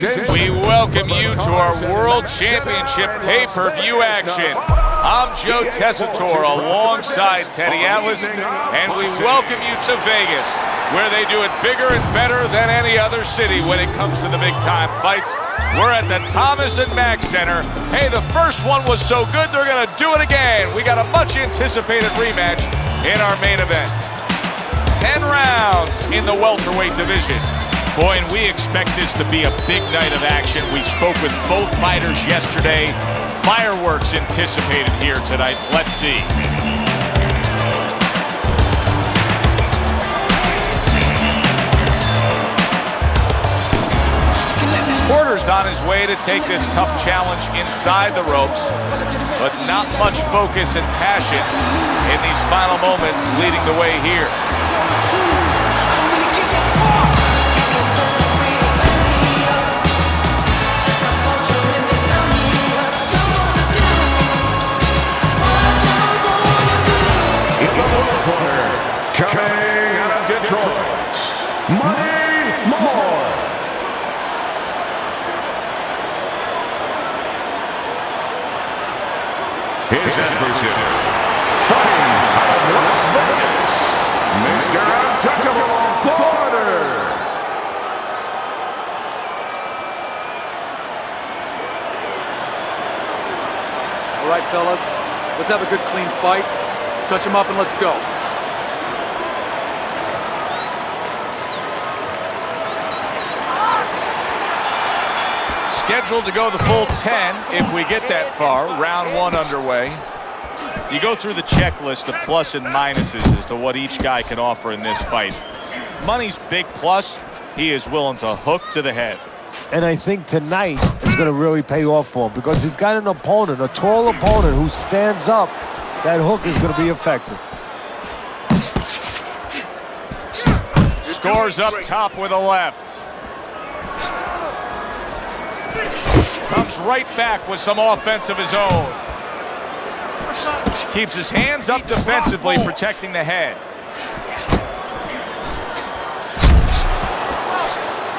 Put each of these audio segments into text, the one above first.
We welcome you to our World Championship pay-per-view action. I'm Joe Tessitore alongside Teddy Atlas, and we welcome you to Vegas, where they do it bigger and better than any other city when it comes to the big-time fights. We're at the Thomas & Mack Center. Hey, the first one was so good, they're going to do it again. We got a much-anticipated rematch in our main event. 10 rounds in the welterweight division. Boy, and we expect this to be a big night of action. We spoke with both fighters yesterday. Fireworks anticipated here tonight. Let's see. Porter's on his way to take this tough challenge inside the ropes, but not much focus and passion in these final moments leading the way here. Coming out of Detroit, Money Moore. His adversary, fighting out of Las Vegas, Mr. Untouchable Porter. All right, fellas, let's have a good, clean fight. Touch him up and let's go. Scheduled to go the full 10 if we get that far. Round one underway. You go through the checklist of plus and minuses as to what each guy can offer in this fight. Money's big plus. He is willing to hook to the head. And I think tonight is going to really pay off for him because he's got an opponent, a tall opponent who stands up. That hook is going to be effective. Scores up top with a left. Comes right back with some offense of his own. Keeps his hands up defensively, protecting the head.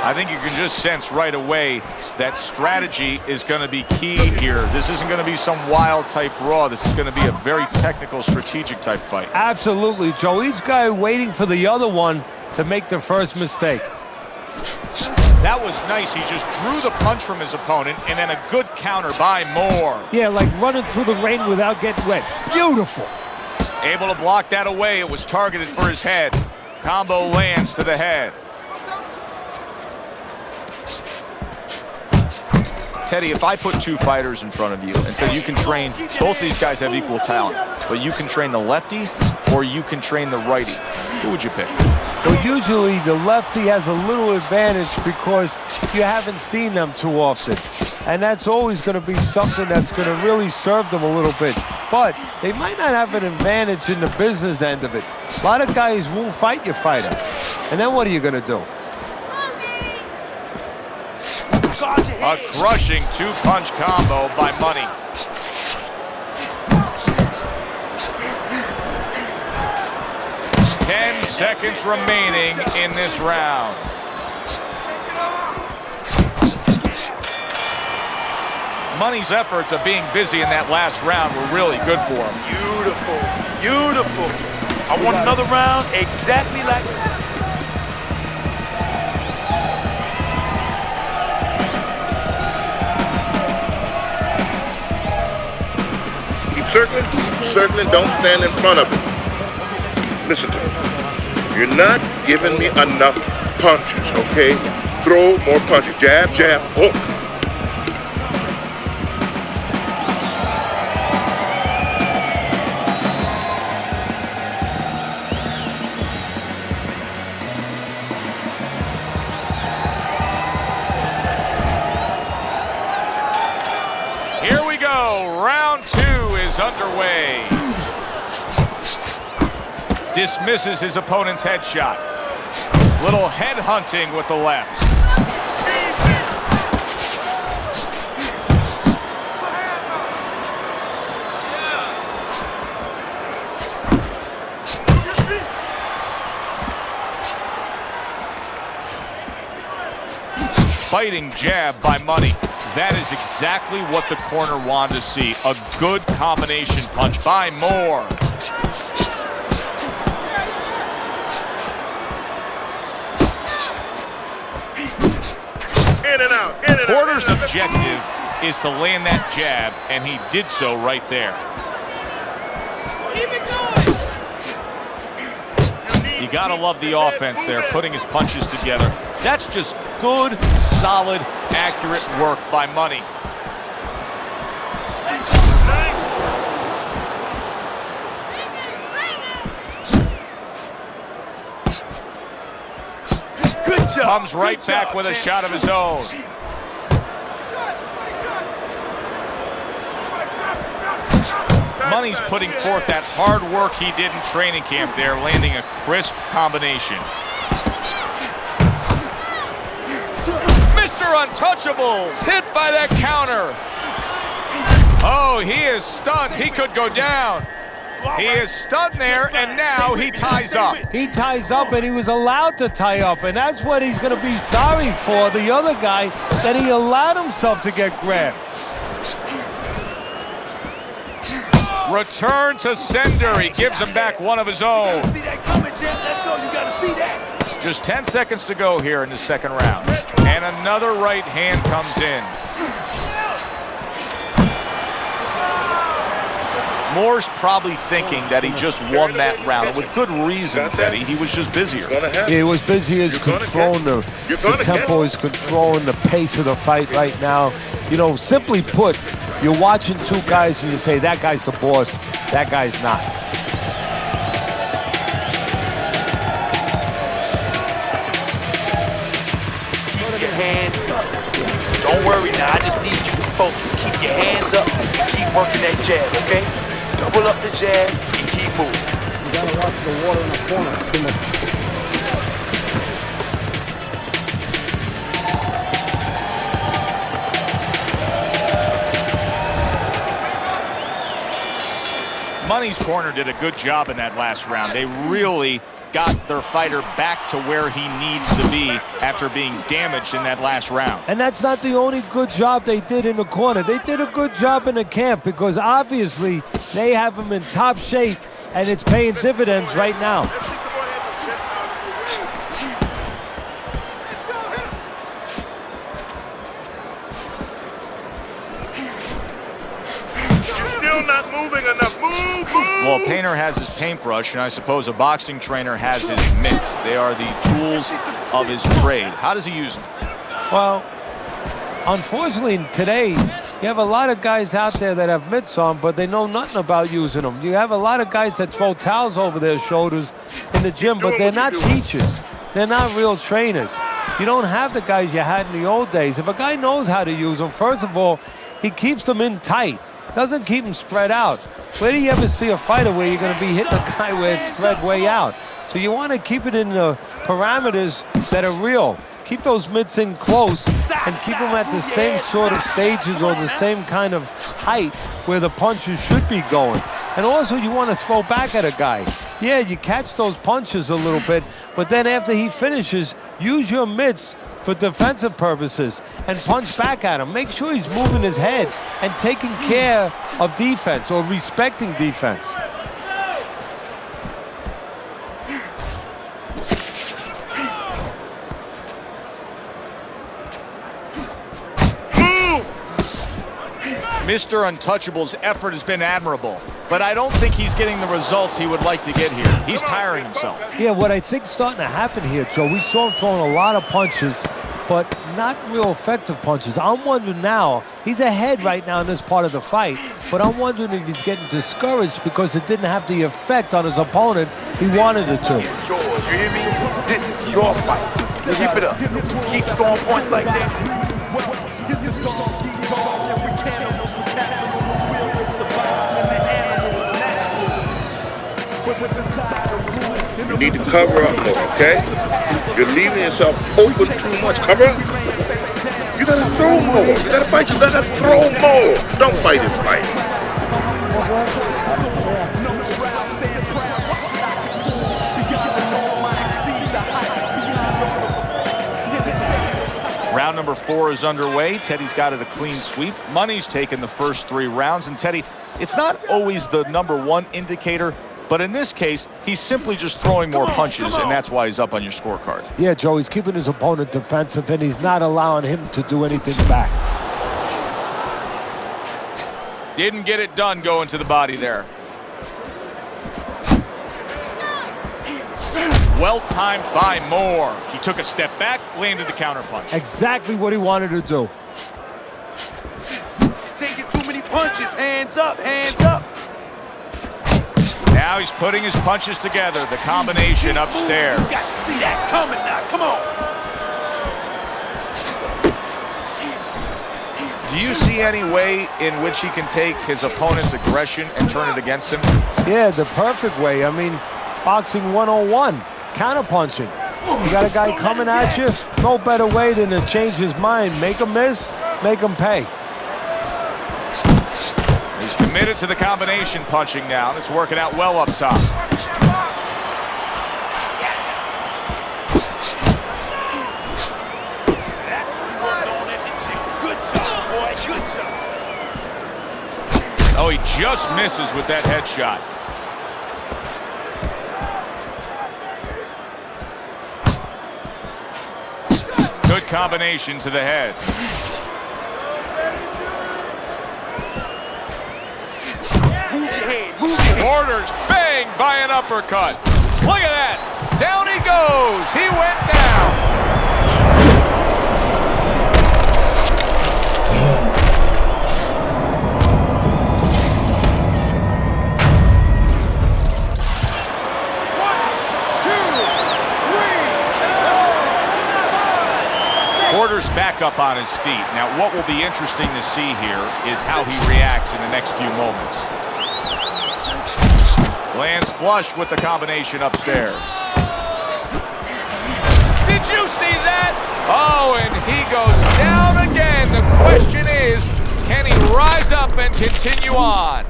I think you can just sense right away that strategy is going to be key here. This isn't going to be some wild type raw. This is going to be a very technical, strategic type fight. Absolutely, Joe. Each guy waiting for the other one to make the first mistake. That was nice. He just drew the punch from his opponent, and then a good counter by Moore. Yeah, like running through the rain without getting wet. Beautiful. Able to block that away. It was targeted for his head. Combo lands to the head. Teddy, if I put two fighters in front of you and said you can train, both these guys have equal talent, but you can train the lefty or you can train the righty, who would you pick? Well, usually the lefty has a little advantage because you haven't seen them too often. And that's always going to be something that's going to really serve them a little bit. But they might not have an advantage in the business end of it. A lot of guys won't fight your fighter. And then what are you going to do? A crushing two-punch combo by Money. Ten seconds remaining in this round. Money's efforts of being busy in that last round were really good for him. Beautiful, beautiful. I want another round exactly like this. Circling, don't stand in front of it. Listen to me. You're not giving me enough punches, okay? Throw more punches. Jab, jab, hook. Here we go. Round two is underway. Dismisses his opponent's headshot. Little head hunting with the left. biting jab by Money. That is exactly what the corner wanted to see. A good combination punch by Moore. In and out, in and out. Porter's objective is to land that jab, and he did so right there. You gotta love the offense there, putting his punches together. That's just good, solid, accurate work by Money. Good job. Comes right back with a shot of his own. Money's putting forth that hard work he did in training camp there, landing a crisp combination. Mr. Untouchables hit by that counter. Oh, he is stunned. He could go down. He is stunned there, and now he ties up. He ties up, and he was allowed to tie up, and that's what he's going to be sorry for, the other guy, that he allowed himself to get grabbed. Return to sender. He gives him back one of his own. See that coming, champ? Let's go. You got to see that. Just 10 seconds to go here in the second round. And another right hand comes in. Moore's probably thinking that he just won that round. And with good reason, Teddy. He was just busier. He was busy as controlling the tempo, is controlling the pace of the fight right now. You know, simply put, you're watching two guys and you say, that guy's the boss, that guy's not. Keep your hands up. Don't worry now, I just need you to focus. Keep your hands up and keep working that jab, okay? Double up the jab and keep moving. You gotta watch the water in the corner. Money's corner did a good job in that last round. They really got their fighter back to where he needs to be after being damaged in that last round. And that's not the only good job they did in the corner. They did a good job in the camp because obviously they have him in top shape and it's paying dividends right now. Still not moving enough. Move, move. Well, a painter has his paintbrush, and I suppose a boxing trainer has his mitts. They are the tools of his trade. How does he use them? Well, unfortunately today, you have a lot of guys out there that have mitts on, but they know nothing about using them. You have a lot of guys that throw towels over their shoulders in the gym, but they're not teachers. They're not real trainers. You don't have the guys you had in the old days. If a guy knows how to use them, first of all, he keeps them in tight. Doesn't keep them spread out. Where do you ever see a fighter where you're going to be hitting a guy where it's spread way out? So you want to keep it in the parameters that are real. Keep those mitts in close and keep them at the same sort of stages or the same kind of height where the punches should be going. And also you want to throw back at a guy. Yeah, you catch those punches a little bit, but then after he finishes, use your mitts for defensive purposes and punch back at him. Make sure he's moving his head and taking care of defense or respecting defense. Mr. Untouchable's effort has been admirable, but I don't think he's getting the results he would like to get here. He's tiring himself. Yeah, what I think's starting to happen here, Joe, we saw him throwing a lot of punches, but not real effective punches. I'm wondering now, he's ahead right now in this part of the fight, but I'm wondering if he's getting discouraged because it didn't have the effect on his opponent he wanted it to. It's yours, you hear me? This is your fight. Keep it up. Keep scoring points like that. You need to cover up more, okay? You're leaving yourself open too much. Cover up. You gotta throw more. You gotta fight. You gotta throw more. Don't fight this fight. Round number 4 is underway. Teddy's got it a clean sweep. Money's taken the first 3 rounds. And Teddy, it's not always the number 1 indicator, but in this case, he's simply just throwing more punches, and that's why he's up on your scorecard. Yeah, Joe, he's keeping his opponent defensive, and he's not allowing him to do anything back. Didn't get it done going to the body there. Well timed by Moore. He took a step back, landed the counterpunch. Exactly what he wanted to do. Taking too many punches. Hands up, hands up. Now he's putting his punches together. The combination upstairs. You got to see that coming now. Come on. Do you see any way in which he can take his opponent's aggression and turn it against him? Yeah, the perfect way. I mean, boxing 101, counterpunching. You got a guy coming at you, no better way than to change his mind. Make him miss, make him pay. He's committed to the combination punching now. It's working out well up top. Oh, he just misses with that headshot. Good combination to the head. Porter's banged by an uppercut. Look at that. Down he goes. He went down. Porter's back up on his feet. Now, what will be interesting to see here is how he reacts in the next few moments. Lands flush with the combination upstairs. Did you see that? Oh, and he goes down again. The question is, can he rise up and continue on?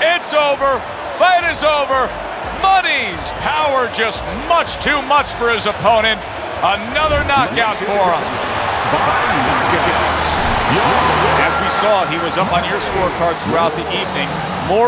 It's over. Fight is over. Money's power just much too much for his opponent. Another knockout for him. As we saw, he was up on your scorecard throughout the evening. More